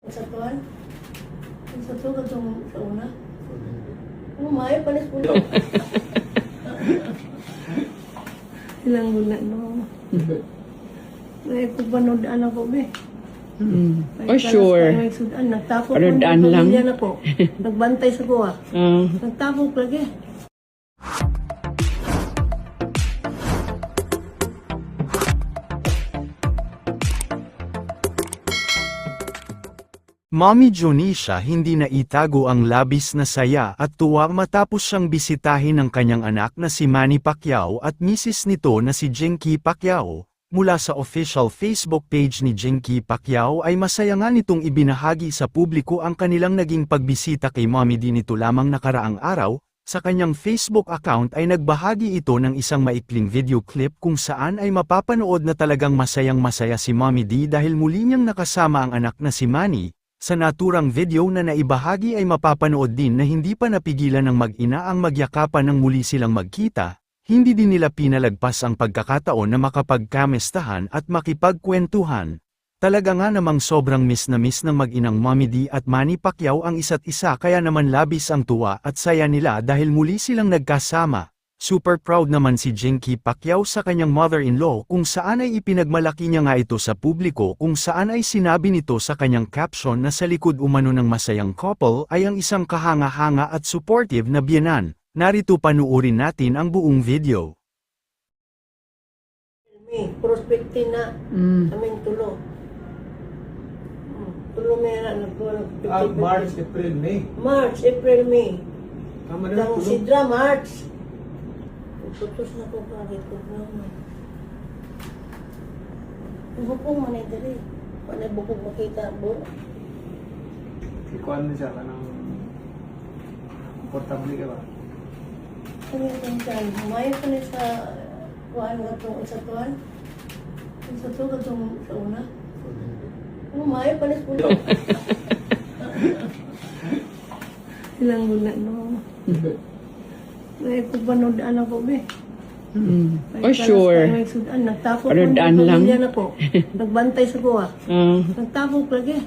Sa tuwan? Sa tuwan itong sa una? May panis po. Ilang gula, no? May pagpanoodaan ako, be. Oh, sure. Nagtapok Panoodaan ng lang. pamilya na po. Nagbantay sa kuha. Nagtapok lagi. Mommy Jonisha hindi na itago ang labis na saya at tuwa matapos siyang bisitahin ng kanyang anak na si Manny Pacquiao at misis nito na si Jinky Pacquiao. Mula sa official Facebook page ni Jinky Pacquiao ay masaya nga nitong ibinahagi sa publiko ang kanilang naging pagbisita kay Mommy D nito lamang nakaraang araw. Sa kanyang Facebook account ay nagbahagi ito ng isang maikling video clip kung saan ay mapapanood na talagang masayang-masaya si Mommy D dahil muli niyang nakasama ang anak na si Manny. Sa naturang video na naibahagi ay mapapanood din na hindi pa napigilan ng mag-ina ang magyakapan nang muli silang magkita, hindi din nila pinalagpas ang pagkakataon na makapagkamestahan at makipagkwentuhan. Talaga nga namang sobrang miss na miss ng mag-inang Mommy D at Manny Pacquiao ang isa't isa kaya naman labis ang tuwa at saya nila dahil muli silang nagkasama. Super proud naman si Jinky Pacquiao sa kanyang mother-in-law kung saan ay ipinagmalaki niya nga ito sa publiko kung saan ay sinabi nito sa kanyang caption na sa likod umano ng masayang couple ay ang isang kahanga-hanga at supportive na biyenan. Narito panuorin natin ang buong video. Prospecting na aming tulo. Tulo meron March, April, May. March, April, May. Tama na Dang tulog. Sidra, March. Putos na ko pare ko naman. Bukong man ay dali. Panay bukong makita bo. Ikuan na siya ka ng komportable ka ba? Ano yung dyan? May pa na sa kuhaan nga itong isa tuwan? Isa to ka itong sa una? May pa na sa Ilang gula, no? May pagpanoodaan ako, be. Oh, sure. Nagtapok ng Panoodaan lang. pamilya na po. Nagbantay sa kuha. Nagtapok lagi.